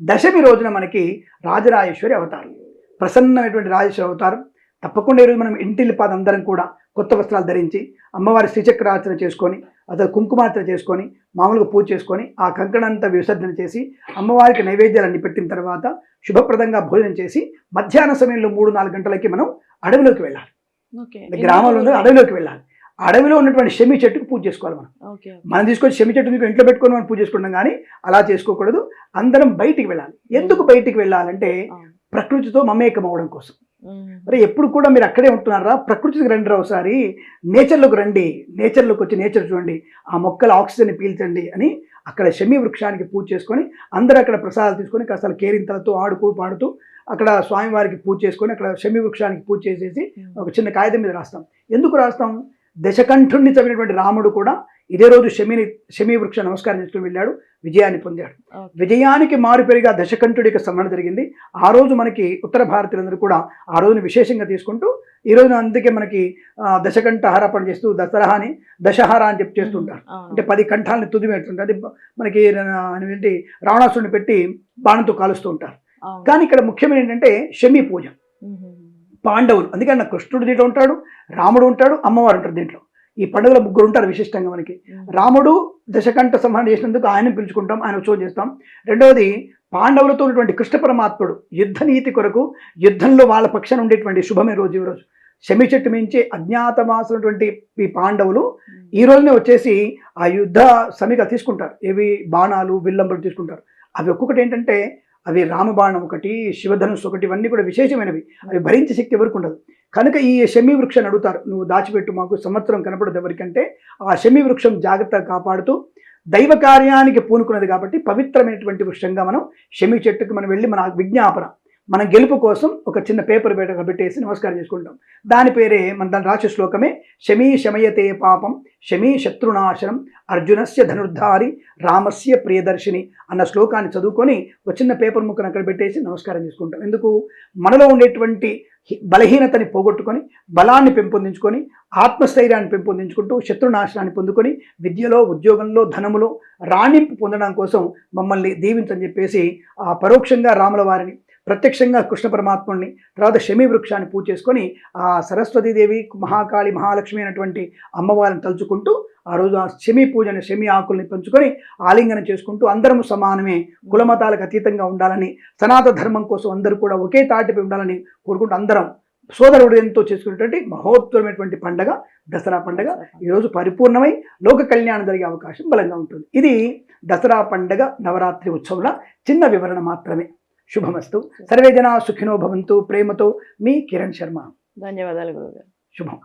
దశమి రోజున మనకి రాజరాజేశ్వరి అవతారం, ప్రసన్నమైనటువంటి రాజేశ్వరి అవతారం. తప్పకుండా ఈరోజు మనం ఇంటిల్లిపాద అందరం కూడా కొత్త వస్త్రాలు ధరించి అమ్మవారి శ్రీచక్రార్చన చేసుకొని, అతను కుంకుమార్చన చేసుకొని, మామూలుగా పూజ చేసుకొని, ఆ కంకణంతా విసర్జన చేసి అమ్మవారికి నైవేద్యాలన్నీ పెట్టిన తర్వాత శుభప్రదంగా భోజనం చేసి మధ్యాహ్న సమయంలో 3-4 గంటలకి మనం అడవిలోకి వెళ్ళాలి. గ్రామంలో ఉన్న అడవిలోకి వెళ్ళాలి. అడవిలో ఉన్నటువంటి షమి చెట్టుకు పూజ చేసుకోవాలి. మనం తీసుకొని షమి చెట్టు ఇంట్లో పెట్టుకొని మనం పూజ చేసుకుంటాం, కానీ అలా చేసుకోకూడదు. అందరం బయటికి వెళ్ళాలి. ఎందుకు బయటికి వెళ్ళాలంటే ప్రకృతితో మమేకం అవడం కోసం. మరి ఎప్పుడు కూడా మీరు అక్కడే ఉంటున్నారా? ప్రకృతికి రండి, ఒకసారి నేచర్లోకి రండి, నేచర్లోకి వచ్చి నేచర్ చూడండి, ఆ మొక్కల ఆక్సిజన్ పీల్చండి అని అక్కడ షమి వృక్షానికి పూజ చేసుకొని అందరూ అక్కడ ప్రసాదాలు తీసుకొని కాస్త కేరింతలతో ఆడుతూ పాడుతూ అక్కడ స్వామివారికి పూజ చేసుకొని అక్కడ షమి వృక్షానికి పూజ చేసేసి ఒక చిన్న కాగితం మీద రాస్తాం. ఎందుకు రాస్తాం? దశకంఠుణ్ణి చదివినటువంటి రాముడు కూడా ఇదే రోజు షమి వృక్ష నమస్కారం చేసుకుని వెళ్ళాడు, విజయాన్ని పొందాడు. విజయానికి మారుపేరుగా దశకంఠుడికి సంబంధం జరిగింది. ఆ రోజు మనకి ఉత్తర భారతీయులందరూ కూడా ఆ రోజున విశేషంగా తీసుకుంటూ ఈ రోజున అందుకే మనకి దశకంఠ హారాపణ చేస్తూ దసరాని దశహార అని చెప్పి చేస్తుంటారు. అంటే 10 కంఠాలని తుదిమేస్తుంటారు. అది మనకి ఏంటి రావణాసుడిని పెట్టి బాణంతో కాలుస్తూ ఉంటారు. కానీ ఇక్కడ ముఖ్యమైన ఏంటంటే షమి పూజ. పాండవులు, అందుకని కృష్ణుడు దీంట్లో ఉంటాడు, రాముడు ఉంటాడు, అమ్మవారు ఉంటారు దీంట్లో. ఈ పండుగలో 3 ఉంటారు విశిష్టంగా మనకి. రాముడు దశకంఠ సంహారం చేసినందుకు ఆయన పిలుచుకుంటాం, ఆయన ఉత్సవం చేస్తాం. రెండవది పాండవులతో ఉన్నటువంటి కృష్ణ పరమాత్ముడు యుద్ధ నీతి కొరకు యుద్ధంలో వాళ్ళ పక్షాన ఉండేటువంటి శుభమే రోజు ఈ రోజు. షమి చెట్టు మించి అజ్ఞాతవాసులటువంటి ఈ పాండవులు ఈ రోజునే వచ్చేసి ఆ యుద్ధ సమిక తీసుకుంటారు. ఏవి బాణాలు విల్లంబులు తీసుకుంటారు. అవి ఒక్కొక్కటి ఏంటంటే అవి రామబాణం ఒకటి, శివధనుస్సు ఒకటి, ఇవన్నీ కూడా విశేషమైనవి. అవి భరించే శక్తి ఎవరికి ఉండదు. కనుక ఈ షమి వృక్షాన్ని అడుగుతారు, నువ్వు దాచిపెట్టు, మాకు సంవత్సరం కనపడదు ఎవరికంటే. ఆ షమి వృక్షం జాగ్రత్తగా కాపాడుతూ దైవ కార్యానికి పూనుకున్నది కాబట్టి పవిత్రమైనటువంటి వృక్షంగా మనం షమి చెట్టుకు మనం వెళ్ళి మన విజ్ఞాపన, మన గెలుపు కోసం ఒక చిన్న పేపర్ పెట్టేసి నమస్కారం చేసుకుంటాం. దాని పేరే మన దాని రాసే శ్లోకమే షమీ శమయతే పాపం షమీ శత్రునాశనం అర్జునస్య ధనుర్ధారి రామస్య ప్రియదర్శిని అన్న శ్లోకాన్ని చదువుకొని ఒక చిన్న పేపర్ ముక్కను అక్కడ పెట్టేసి నమస్కారం చేసుకుంటాం. ఎందుకు? మనలో ఉండేటువంటి బలహీనతని పోగొట్టుకొని బలాన్ని పెంపొందించుకొని ఆత్మస్థైర్యాన్ని పెంపొందించుకుంటూ శత్రునాశనాన్ని పొందుకొని విద్యలో, ఉద్యోగంలో, ధనములో రాణింపు పొందడం కోసం మమ్మల్ని దీవించని చెప్పేసి ఆ పరోక్షంగా రాముల వారిని, ప్రత్యక్షంగా కృష్ణ పరమాత్ముడిని, తర్వాత షమి వృక్షాన్ని పూజ చేసుకొని ఆ సరస్వతీదేవి, మహాకాళి, మహాలక్ష్మి అయినటువంటి అమ్మవారిని తలుచుకుంటూ ఆ రోజు ఆ షమి పూజని, షమి ఆకుల్ని పంచుకొని ఆలింగనం చేసుకుంటూ అందరం సమానమే, కులమతాలకు అతీతంగా ఉండాలని, సనాతన ధర్మం కోసం అందరూ కూడా ఒకే తాటిపై ఉండాలని కోరుకుంటూ అందరం సోదరుడు ఎంతో చేసుకునేటువంటి మహోత్తరమైనటువంటి పండగ దసరా పండగ ఈరోజు పరిపూర్ణమై లోక కళ్యాణం జరిగే అవకాశం బలంగా ఉంటుంది. ఇది దసరా పండగ నవరాత్రి ఉత్సవంలో చిన్న వివరణ మాత్రమే. శుభమస్తు. సర్వే జనా సుఖినో భవంతు. ప్రేమతో మీ కిరణ్ శర్మ. ధన్యవాదాలు గురుగారు. శుభం.